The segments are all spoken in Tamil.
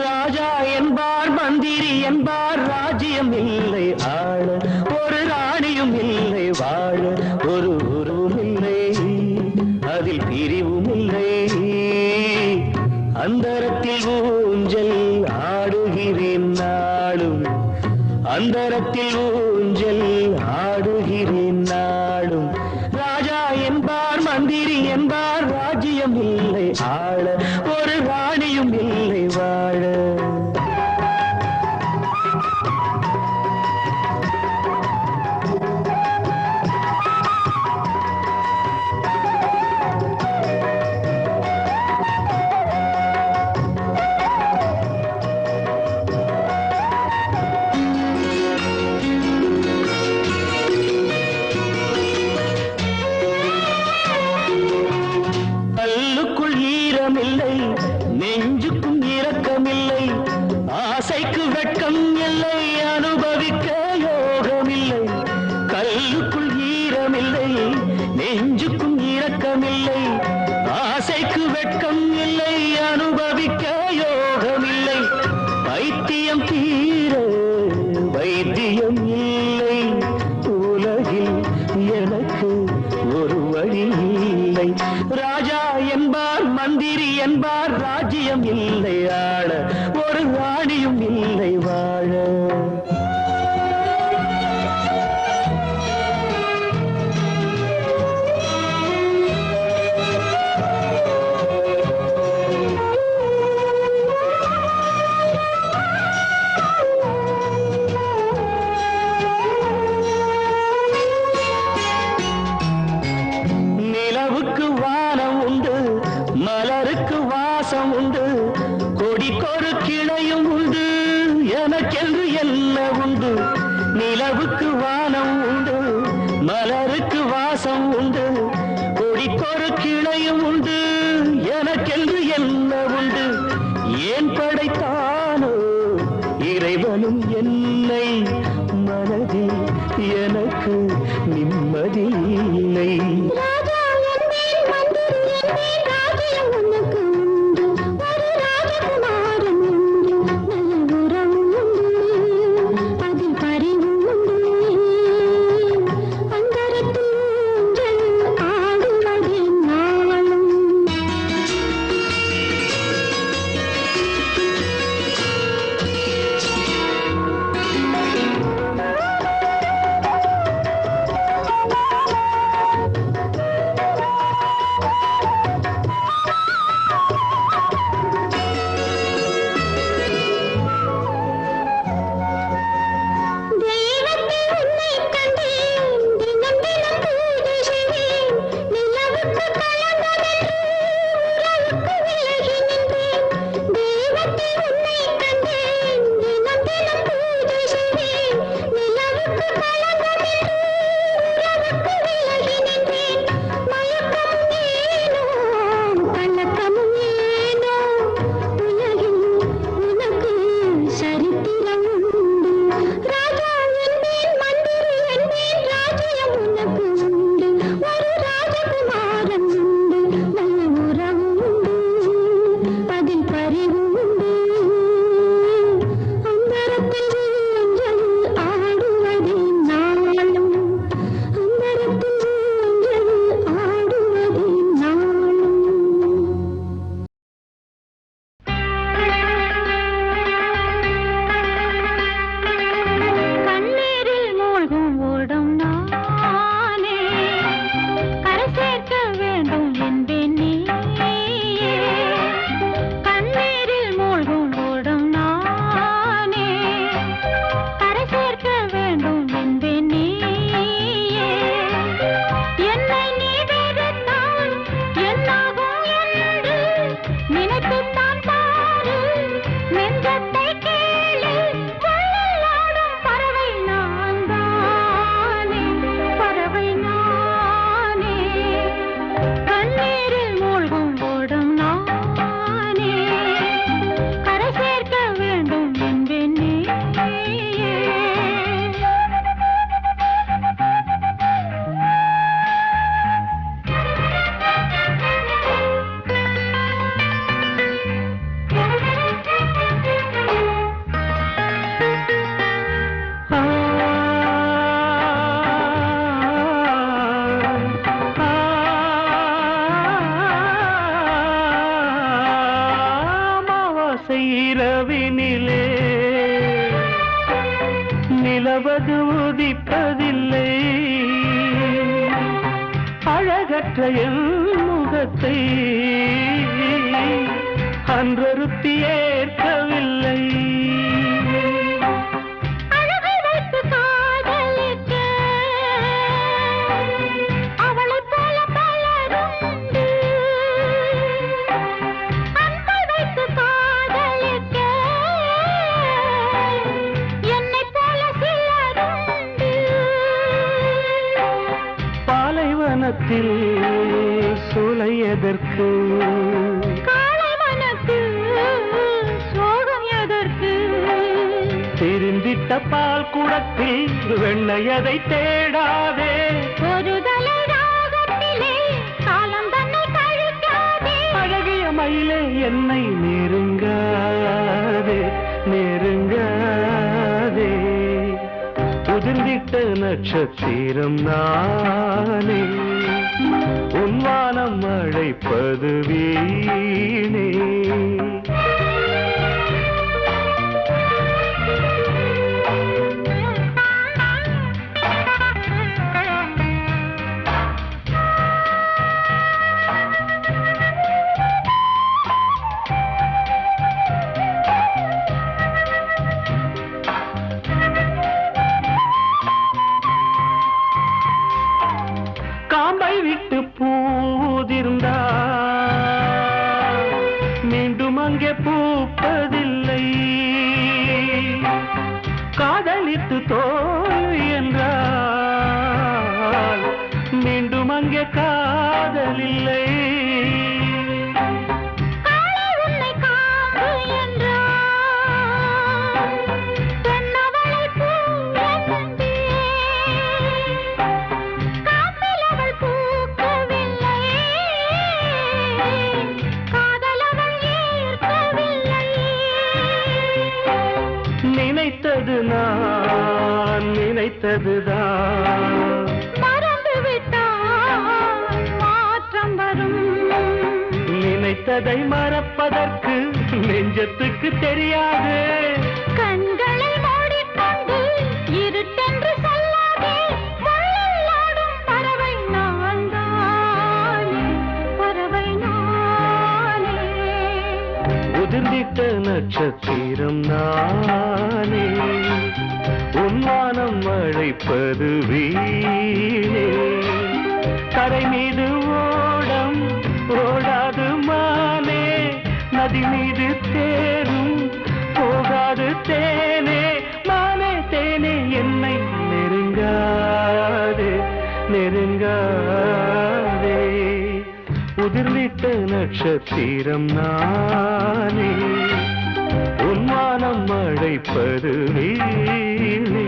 ராஜா என்பார் மந்திரி என்பார் ராஜ்யம் இல்லை ஆள ஒரு ராணியும் இல்லை வாழ ஒரு உருவும் இல்லை அதில் பிரிவும் இல்லை அந்தரத்தில் ஊஞ்சல் ஆடுகிறேன் நாளும் அந்தரத்தில் ஊஞ்சல் ஆடுகிறேன் நாளும் ராஜா என்பார் மந்திரி என்பார் ராஜ்யம் இல்லை ஆள ஒரு ராணியும் இல்லை வாழ ஈரமில்லை நெஞ்சுக்கும் இரக்கமில்லை ஆசைக்கு வெட்கம் இல்லை அனுபவிக்க யோகமில்லை கல்லுக்குள் ஈரமில்லை நெஞ்சுக்கும் இரக்கமில்லை ஆசைக்கு வெட்கம் இல்லை அனுபவிக்க யோகமில்லை வைத்தியம் தீர வைத்தியம் இல்லை உலகில் எனக்கு ஒரு வழி இல்லை ராஜா என்பார் மந்திரி என்பார் ராஜ்யம் இல்லை ஆள ஒரு ராணியும் இல்லை வாழ நிலவுக்கு வானம் உண்டு மலருக்கு வாசம் உண்டு கொடிக்கொரு கிளையும் உண்டு எனக்கென்று என்ன உண்டு நிலவுக்கு வானம் உண்டு மலருக்கு வாசம் உண்டு கொடிக்கொரு கிளையும் உண்டு எனக்கென்று என்ன உண்டு ஏன் படைத்தானோ இறைவனும் என்னை மனதில் எனக்கு நிம்மதி இல்லை ஆசை இரவினிலே நிலவது உதிப்பதில்லை அழகற்ற என் முகத்தை அன்றொருத்தி ஏற்கவில்லை பாலைவனத்தில் சூளை எதற்கு காலை மனத்தில் சோகம் எதற்கு திரிந்திட்ட பால் குடத்தில் வெண்ணையதை தேடாதே ஒரு தலை ராகத்திலே காலம் தன்னை கழிக்காதே அழகிய மயிலே என்னை நெருங்காதே நெருங்காதே உதிர்ந்திட்ட நட்சத்திரம் நானே உன்வானம் அழைப்பது வீணே காம்பை விட்டு பூதிருந்தா மீண்டும் அங்கே பூப்பதில்லை காதலித்து தோல்வி என்றால் மீண்டும் அங்கே காதலில்லை நினைத்தது நான் நினைத்ததுதான் மறந்துவிட்டால் மாற்றம் வரும் நினைத்ததை மறப்பதற்கு நெஞ்சத்துக்கு தெரியாது கண்களை மூடிக்கொண்டு இருட்டென்று சொல்லாதே உள்ளாடும் பறவை நான் தானே பறவை நானே உதிர்ந்திட்ட நட்சத்திரம் நானே உன்வானம் அழைப்பது வீணே கரை மீது ஓடம் ஓடாது மானே நதி மீது தேரும் போகாது தேனே மானே தேனே என்னை நெருங்காதே நெருங்காதே உதிர்ந்திட்ட நட்சத்திரம் நானே உன்வானம் அழைப்பது வீணே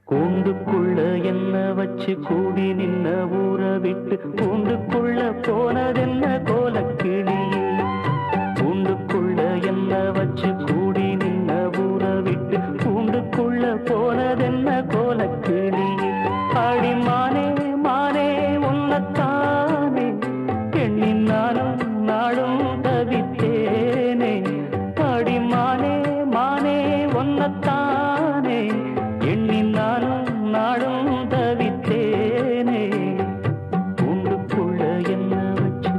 கூண்டுக்குள்ள என்ன வச்சு கூடி நின்ன ஊற விட்டு கூண்டுக்குள்ள போனதென்ன கோலக்கிளியே கூண்டுக்குள்ள என்ன வச்சு கூடி நின்ன ஊற விட்டு கூண்டுக்குள்ள போனதென்ன கோலக்கிளியே ஆடி மானே மானே உன்னத்தானே எண்ணின் நானும் நாடும் தவித்தேனே ஆடி மானே மானே உன்னத்தானே எண்ணின் நானும் நாடும் தவித்தேனே கூண்டுக்குள்ள என்ன வச்சு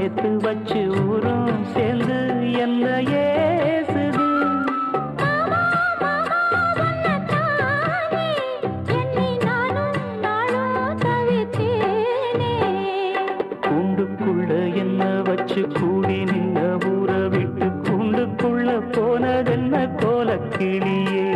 சேர்த்து வச்சு ஊரும் சேர்ந்து என்ன ஏசுது. கூண்டுக்குள்ள என்ன வச்சு கூடி நின்ன ஊரை விட்டு கூண்டுக்குள்ள போனதென்ன கோலக்கிளியே.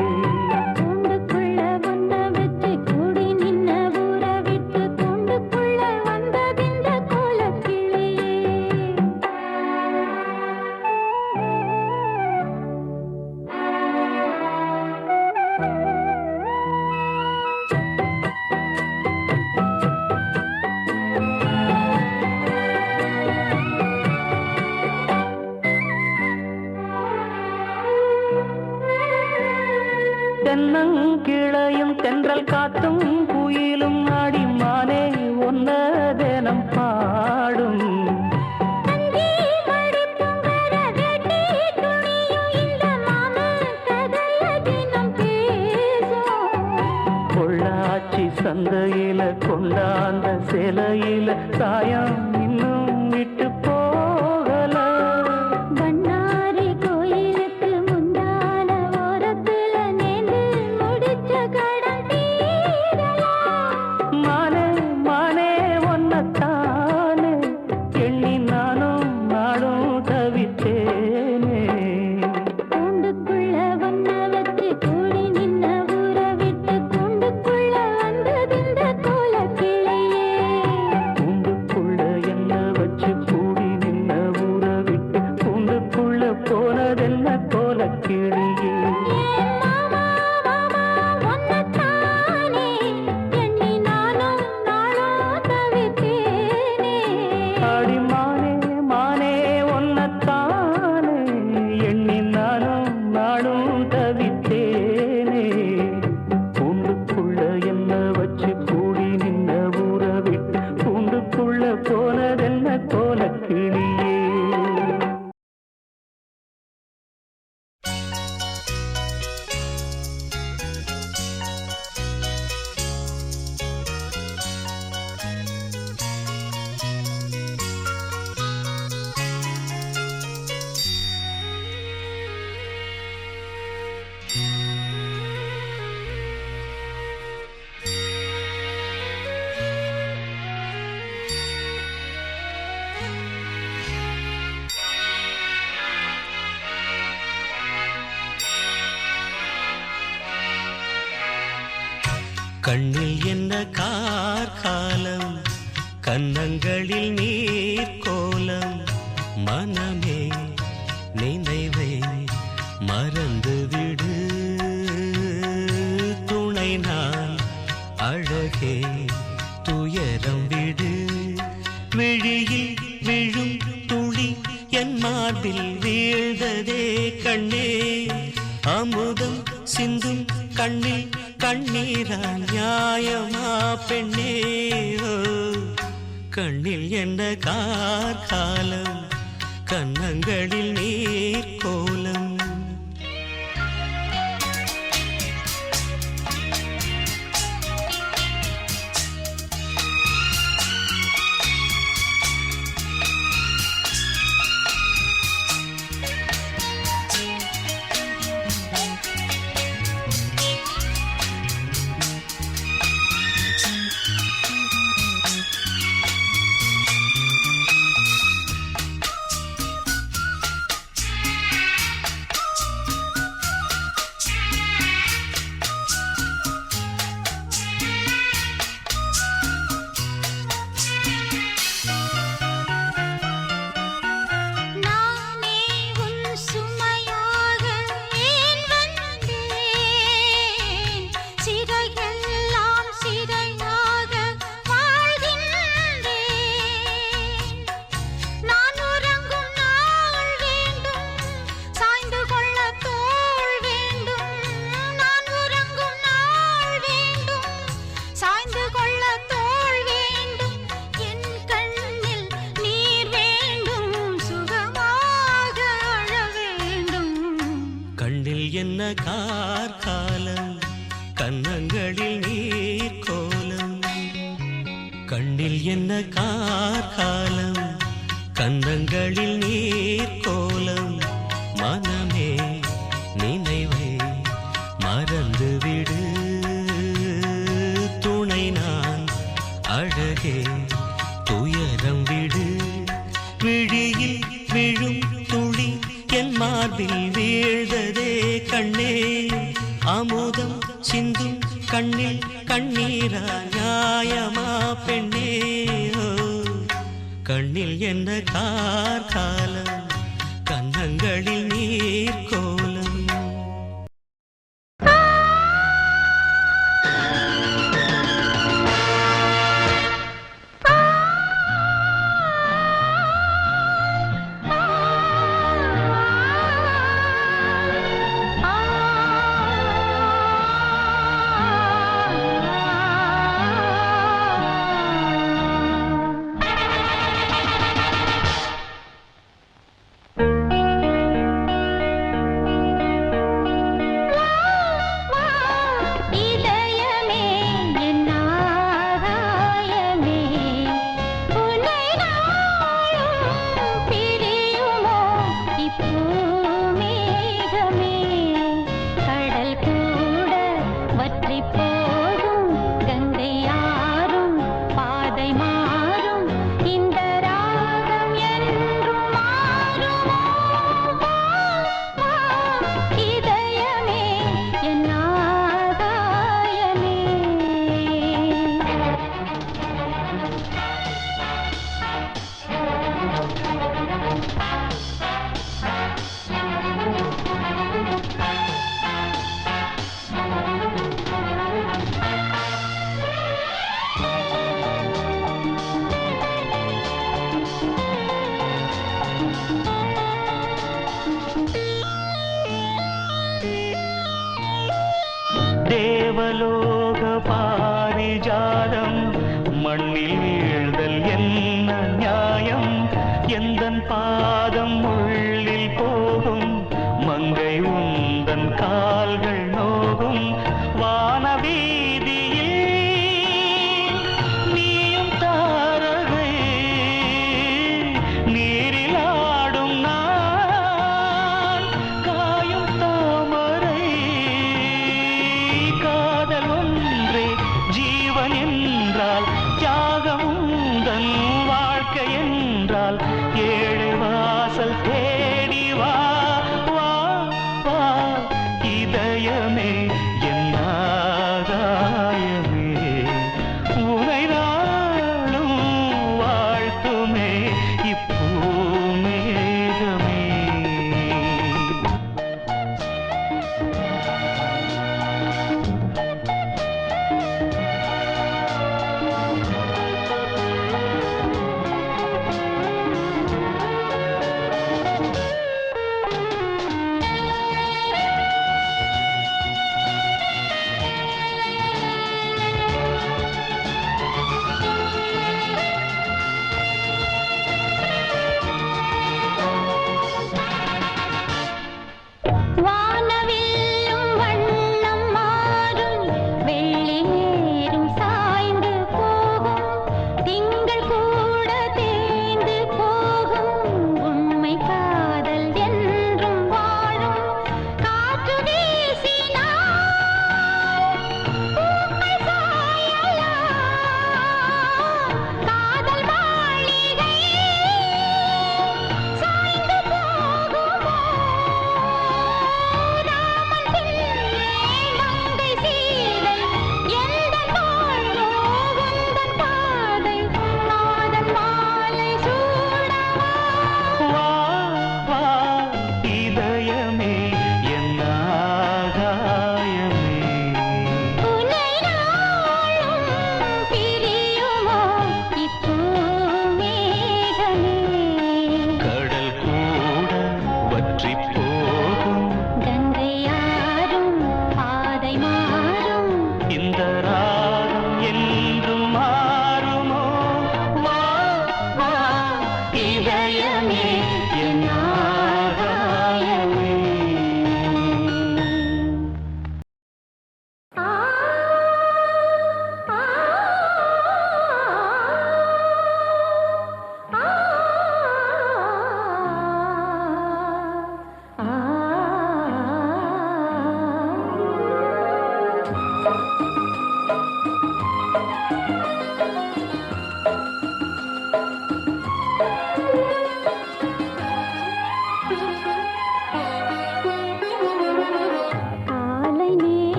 தென்னங்கிளையும் தென்றல் காத்தும் குயிலும் ஆடிமானே ஒன்ன தினம் பாடும். பொள்ளாச்சி சந்தையில கொண்டாந்த சிலையில சாயம் இன்னும் விட்டு போகல. கண்ணில் என்ன கார்காலம், கன்னங்களில் நீர் கோலம். மனமே நினைவை மறந்துவிடு, துணை நான் அழகே துயரம் விடு. விழியில் விழும் துளி என் மார்பில் வீழ்ந்ததே கண்ணே, அமுதம் சிந்தும் கண்ணில் கண்ணீரா நியாயமா பெண்ணே. கண்ணில் என்ன கார்காலம், கன்னங்களில் நீர் கோலம். என்ன கார்காலம், கன்னங்களில் நீர் கோலம். கண்ணில் என்ன கார்காலம், கன்னங்களில் நீர் கோலம் மனமே நினைவை மறந்துவிடு துணை நான் அழகே துயரம் விடு விழியில் விழும் துளி என் மார்பில் வீழ்ந்ததே கண்ணே அமுதம் சிந்தும் கண்ணில் கண்ணீரா நியாயமா பெண்ணே கண்ணில் என்ன கார்காலம் கன்னங்களில் நீர் கோலம் தேவலோக பாரிஜாதம் மண்ணில் வீழ்தல் என்ன நியாயம் எந்தன் பாதம் உள்ளில் போகும் மங்கை உந்தன் கால்கள் நோகும் வானவீதியில் நீயும் தாரகை நீரில் ஆடும் நான் காயும் தாமரை காதல் ஒன்றே ஜீவன் என்றால் தியாகமுந்தன் வாழ்க்கை என்றால் ஏழு வாசல் தேடி வா வா வா இதயமே என் ஆகாயமே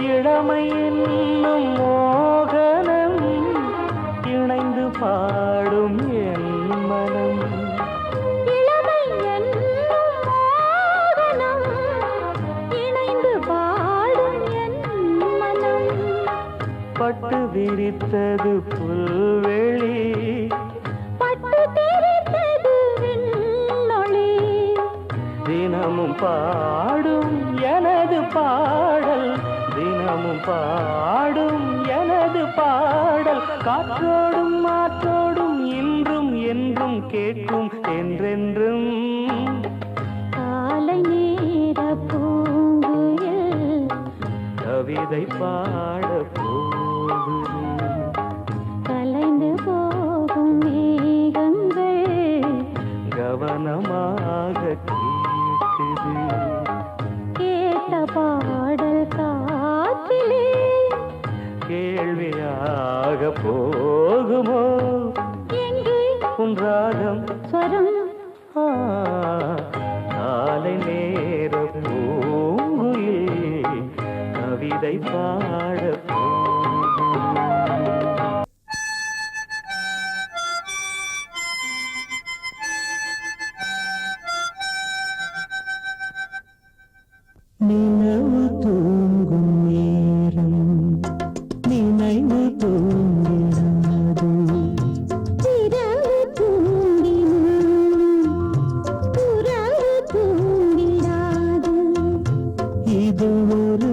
இளமை என்னும் மோகனம் இணைந்து பாடும் என் மனம். இளமை என்னும் மோகனம் இணைந்து பாடும் என் மனம். பட்டு விரித்தது புல்வெளி, பட்டு தெரித்தது விண்ணொளி. தினமும் பாடும் எனது பாடல், தினமும் பாடும் எனது பாடல். காற்றோடும் மாற்றோடும் இன்றும் என்றும் கேட்கும் என்றென்றும். காலை நேர பூங்குயில் கவிதை பாட போகுது. கலைந்து போகும் மேகங்கள் கவனமாக கேட்குது. கேட்ட பாடல் காற்றிலே கேள்வியாக போகுமோ எங்கே உன் ராகம் ஸ்வரம். காலை நேர பூங்குயில் கவிதை பாட நிலவு தூங்கும் நேரம் நினைவு தூங்கிடாது. இரவு தூங்கினும் உறவு தூங்கிடாது. இது ஒரு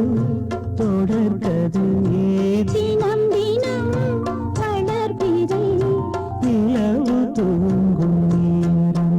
தொடர்கதை, தினம் தினம் வளர்பிறை நிலவு தூங்கும் நேரம்.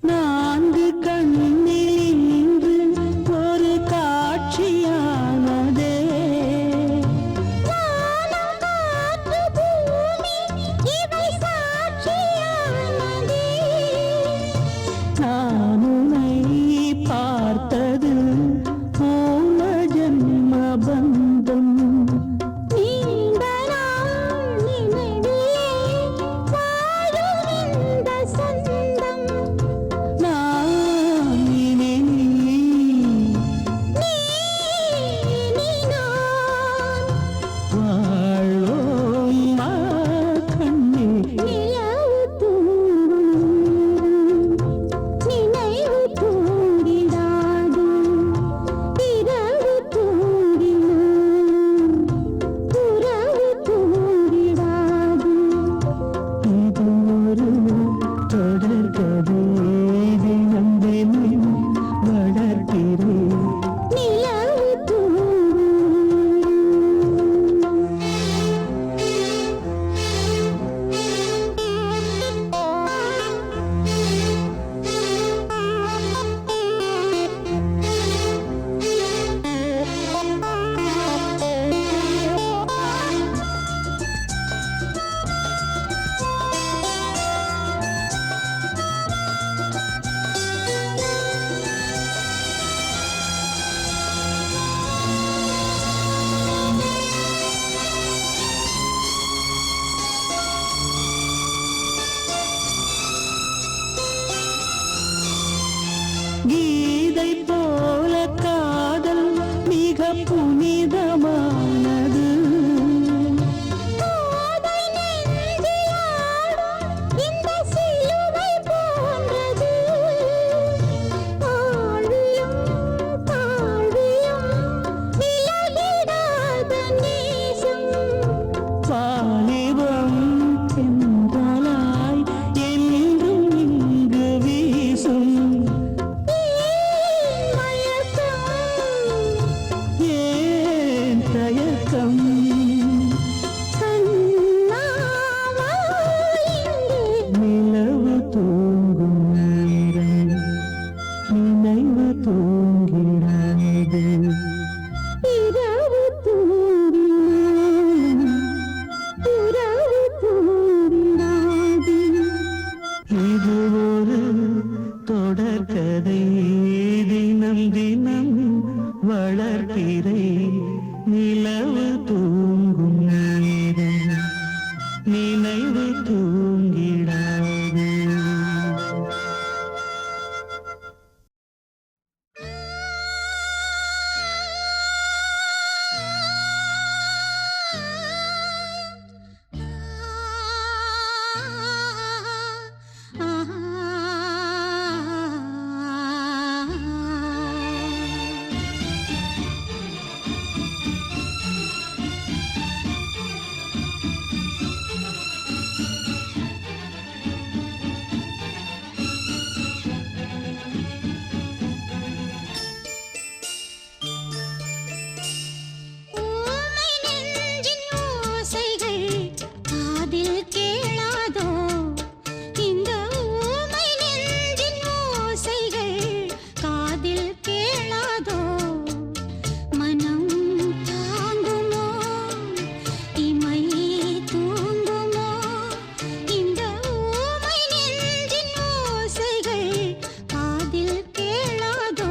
நான்கு கண்ணில் இன்று ஒரு காட்சியானதே. வானம் காற்று பூமி இவை சாட்சியானதே. நான் உன்னை பார்த்தது பூர்வ ஜன்ம பந்தம். நீண்ட நாள் நினைவிலே வாழும் இந்த சொந்தம். நான் இனி நீ நான் வாழ்வோம் கண்ணே. நிலவு தூங்கும் நினைவு தூங்கிடாது. இரவு தூங்கினும் உறவு தூங்கிடாது. இது ஒரு தொடர்கதை, தினம் தினம் வளர்க்கிறேன். நிலவு தூங்கும். கீதை போல காதல் மிக புனிதமானது. காதை நெஞ்சில் ஆடும் இந்த சிலுவை போன்றது. ஆழியும் தாழ்வியும் விலகிடாத நேசம். வாலிபம் தென்றலாய் என்றும் இது ஒரு தொடர்கதை தினம் தினம் வளர்பிறை நிலவு தூங்கும் நேரம் நினைவு தூங்கிடாது. ஊமை நெஞ்சின் ஓசைகள் காதில் கேளாதோ? இந்த ஊமை நெஞ்சின் ஓசைகள் காதில் கேளாதோ? மனம் தாங்குமோ? இமை தூங்குமோ? இந்த ஊமை நெஞ்சின் ஓசைகள் காதில் கேளாதோ?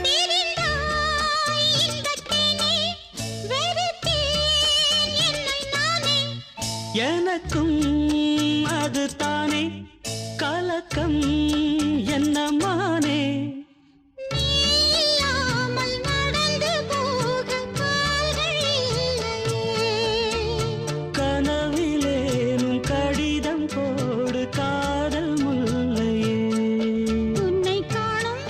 பிரிந்தாய் இன்பத் தேனே, வெறுத்தேன் என்னை நானே. எனக்கும் அது தானே கலக்கம் என்னமானே. நீ இல்லாமல் நடந்து போக கால்கள் இல்லையே. கனவிலேனும் கடிதம் போடு காதல் முல்லையே. உன்னை காணும்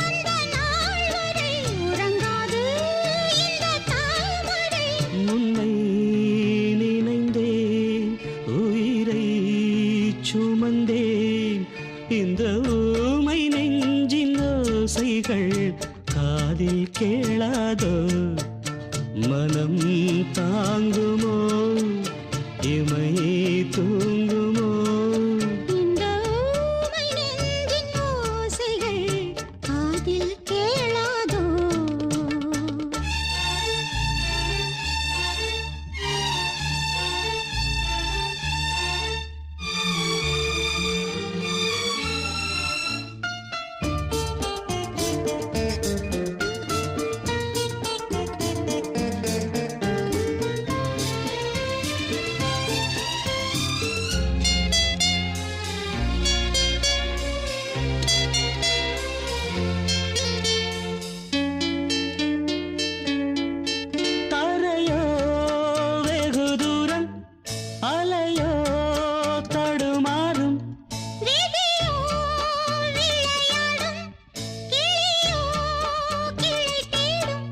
அந்த நாள் வரை உறங்காது இந்த தாமரை. உன்னை நினைந்தேன் உயிரை சுமந்தேன். இந்த ஊமை நெஞ்சின் ஓசைகள் காதில் கேளாதோ? மனம் தாங்குமோ? இமை தூங்குமோ? இந்த ஊமை நெஞ்சின் ஓசைகள் காதில் கேளாதோ? தரையோ வெகு தூரம் அலையோ தடுமாறும். விதியோ விளையாடும் கிளியோ கிளை தேடும்.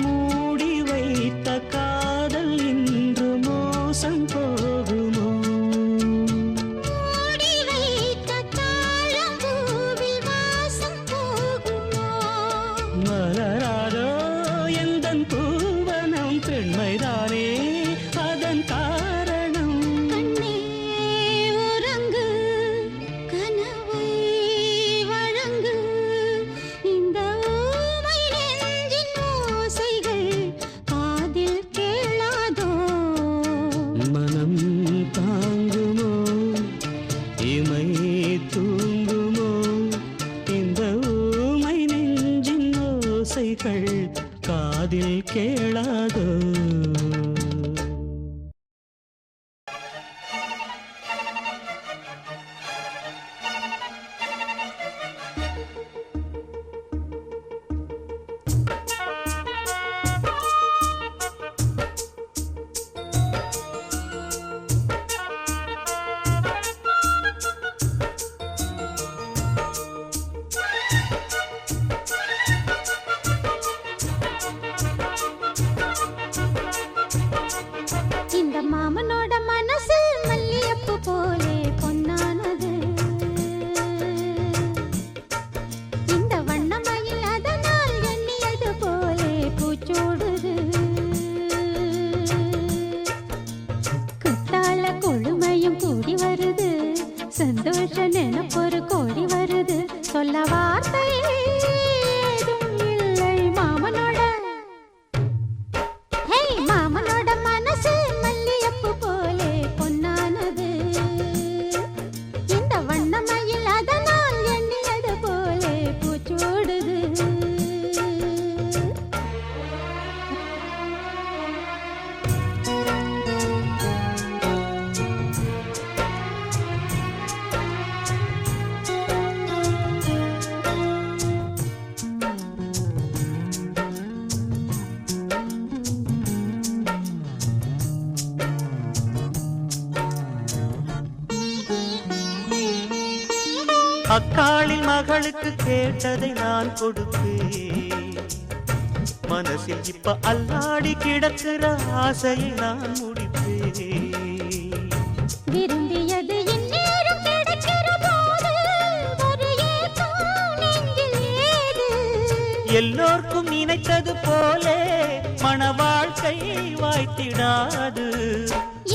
மூடி வைத்த காதல் இன்று மோசம் போகுமோ? மூடி வைத்த தாழம்பூவில் வாசம் போகுமோ? மலராதோ எந்தன் பூவனம் பெண்மைதானே அதன் காரணம். கண்ணே உறங்கு கனவை வழங்கு. இந்த ஊமை நெஞ்சின் ஓசைகள் காதில் கேளாதோ? மனம் தாங்குமோ? இமை தூங்குமோ? இந்த ஊமை நெஞ்சின் ஓசைகள் காதில் கேளாதோ? நினப்பொரு கோடி வருது சொல்ல வார்த்தை ஏதும் இல்லை மாமனோட. ஹே மாமனோட மனசு மல்லியப்பு போலே பொன்னானது. இந்த வண்ணமயில் அதனால் எண்ணியது போலே பூச்சூடுது. அக்காளின் மகளுக்கு கேட்டதை நான் கொடுப்பேன். மனசில் இப்ப அல்லாடி கிடக்கிற ஆசையை நான் முடிப்பேன். விரும்பியது இந்நேரம் கிடைக்கிற போது ஒரு ஏக்கம் நெஞ்சில் ஏது? எல்லோர்க்கும் நினைத்தது போலே மன வாழ்க்கை வாய்த்திடாது.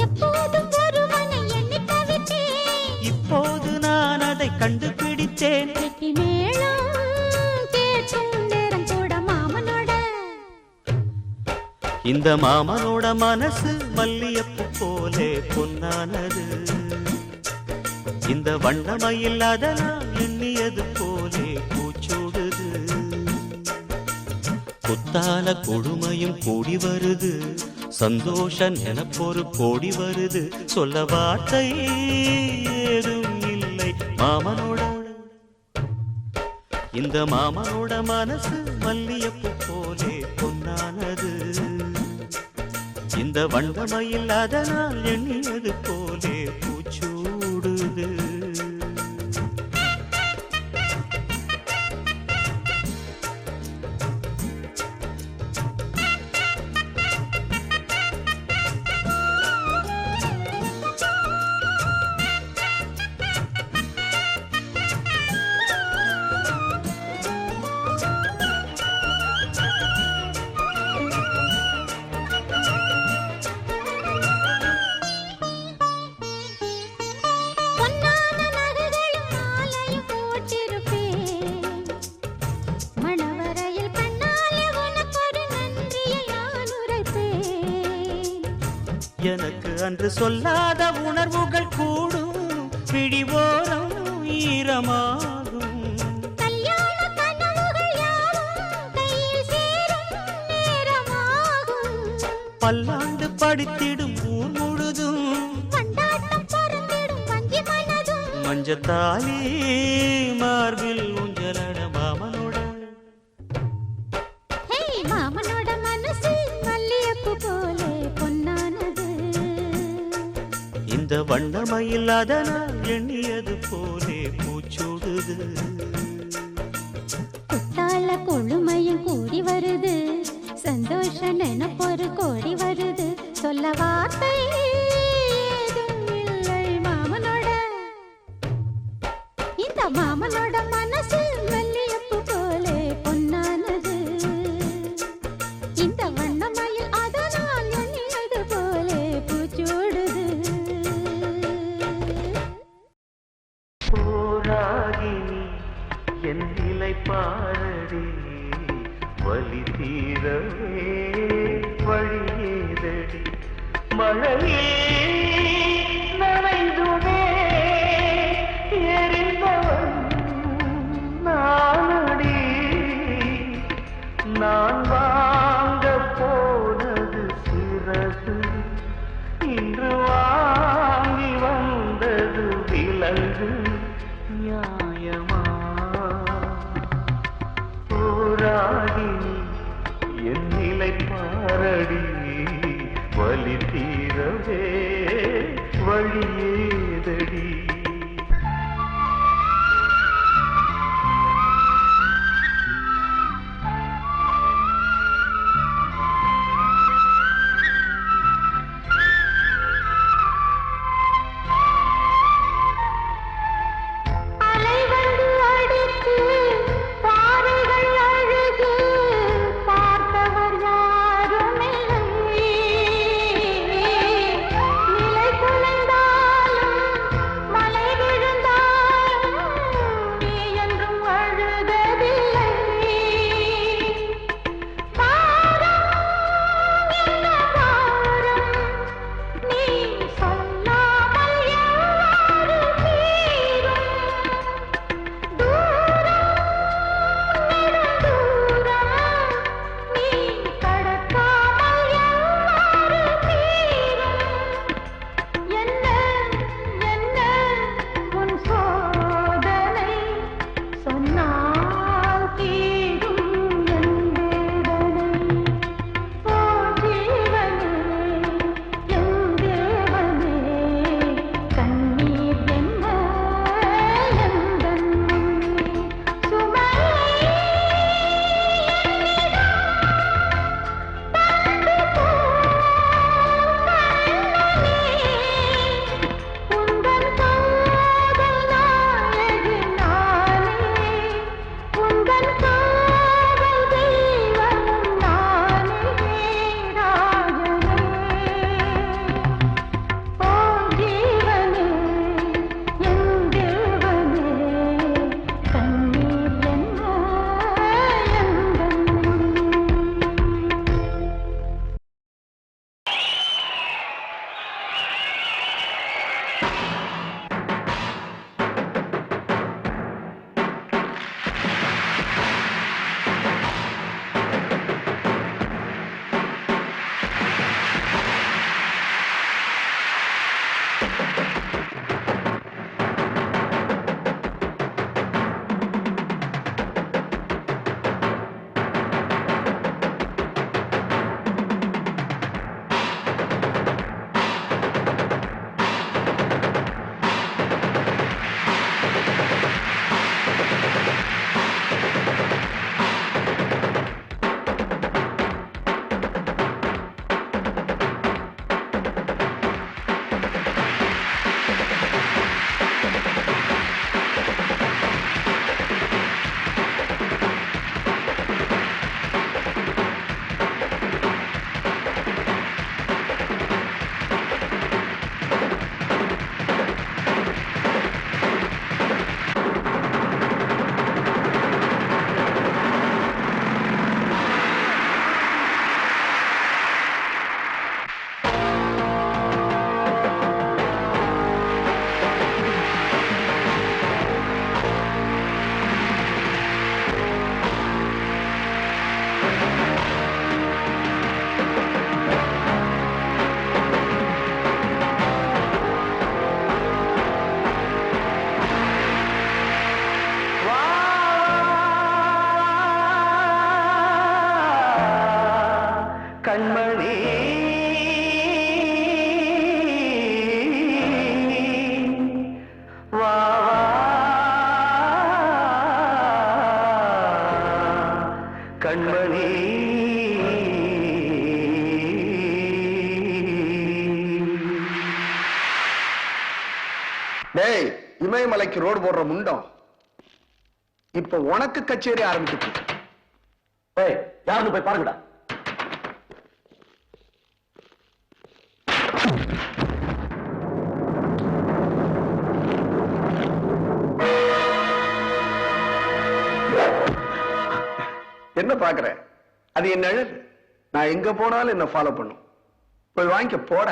எப்போதும் ஒருவனை எண்ணி தவித்தேன். இப்போது நான் அதை கண்டுபிடித்தேன். கெட்டி மேளம் கேட்கும் நேரம் கூட மாமனோட. இந்த மாமனோட மனசு மல்லியப்பு போலே பொன்னானது. இந்த வண்ணமயில் அதனால் எண்ணியது போலே பூச்சூடுது. குத்தால கொடுமையும் கூடி வருது. சந்தோஷ நினப்பொரு கோடி வருது. சொல்ல வார்த்தை ஏதும் இல்லை மாமனோட. இந்த மாமனோட மனசு மல்லியப்பு போலே பொன்னானது. இந்த வண்ணமயில் அதனால் எண்ணியது போலே பூச்சூடுது. பொன்னான நகைகளும் மாலையும் போட்டிருப்பேன். மணவரையில் கண்ணாலே உனக்கொரு நன்றியை நான் உரைப்பேன். எனக்கு அன்று சொல்லாத உணர்வுகள் கூடும். பிடிவோரம் ஈரமாகும். கல்யாண கனவுகள் யாவும் கையில் சேரும் நேரமாகும். பல்லாண்டு படித்திடும் ஊர் முழுதும் கொண்டாட்டம் பறந்திடும் வஞ்சி மனதும். மஞ்சத்தாலி மார்பில் ஊஞ்சலட மாமனோட. ஹே மாமனோட மனசு மல்லியப்பு போலே பொன்னானது. இந்த வண்ணமயில் அதனால் எண்ணியது போலே பூச்சூடுது. குத்தால கொழுமையும் கூடி வருது. சந்தோஷ நினப்பொரு கோடி வருது. சொல்ல வார்த்தை ஏதும் இல்லை மாமனோட. இந்த மாமனோட மனசு மல்லியப்பு போலே பொன்னானது. இந்த வண்ணமயில் அதனால் எண்ணியது போலே பூச்சூடுது. போராகினி என் நிலை பாரடி. வலி தீரவே வழியேதடி. மழையே நனைந்துமே எரிந்தவன் நானடி. நான் வாங்க போனது சிறகு. இன்று வாங்கி வந்தது விலங்கு. நியாயமா போராகினி என் நிலை பாரடி. வலி தீரவே வழியேதடி. அலை வந்து அடித்து பாறைகள் அழுது பார்த்தவர் யாரும் இல்லை. நிலை குலைந்தாலும் கண்மணி டேய், இமயமலைக்கு ரோடு போடுற முண்டம் இப்ப உனக்கு கச்சேரி ஆரம்பிச்சு. யாருன்னு போய் பாருங்கடா. என்ன பாக்குற? அது என்ன அழகு. நான் எங்க போனாலும் என்ன ஃபாலோ பண்ணும். போய் வாங்கிக்க போட.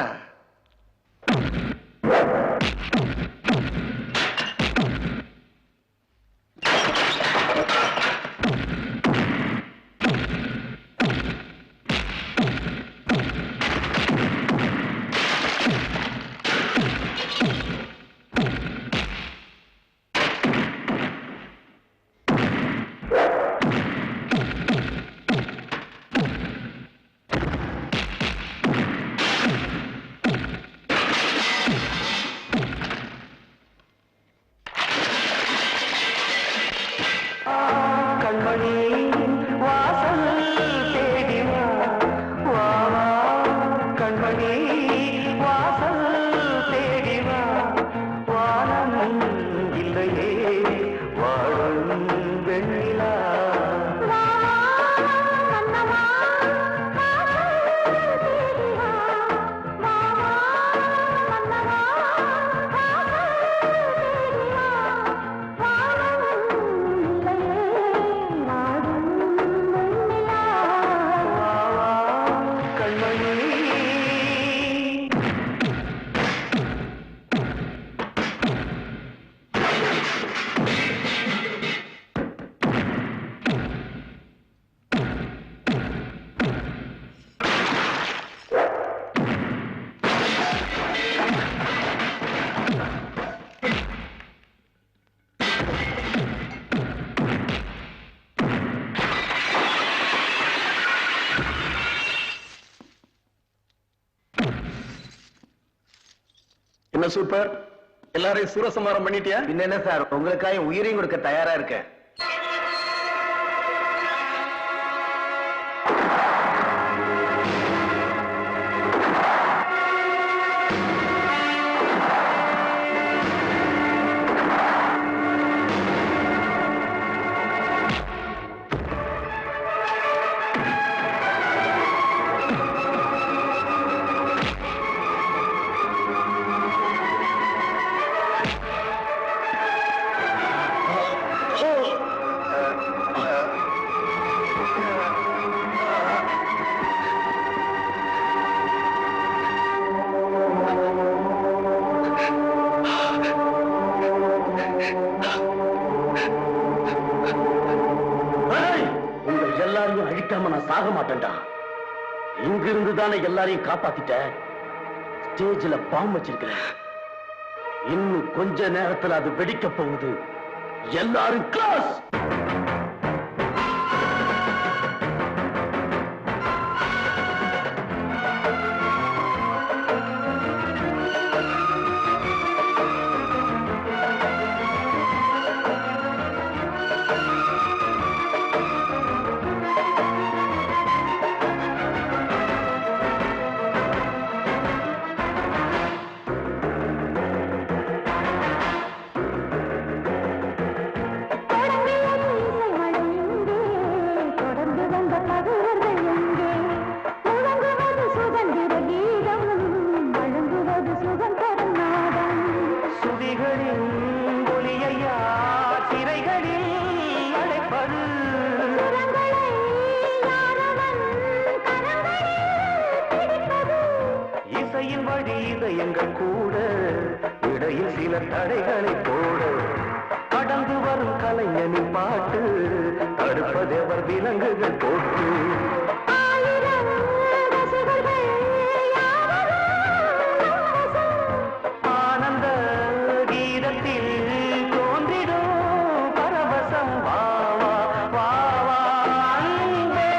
என்ன சூப்பர், எல்லாரையும் சூரசம்மாரம் பண்ணிட்டியா? என்ன சார், உங்களுக்காக உயிரையும் கொடுக்க தயாரா இருக்கேன். சாக மாட்டேன்டா. இங்கிருந்து தானே எல்லாரையும் காப்பாத்திட்டேன். ஸ்டேஜ்ல பாம்பு வச்சிருக்கிறேன். இன்னும் கொஞ்ச நேரத்துல அது வெடிக்க போகுது. எல்லாரும் கிளாஸ். எங்கள் கூட இடையில் சில தடைகளை போட கடந்து வரும் கலைஞனின் பாட்டு தடுப்பதேவர் விலங்குகள் போட்டு ஆனந்த கீதத்தில் தோன்றிடும் பரவசம். வா வா வா வா அன்பே.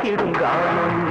ரசித்திடும் காலம்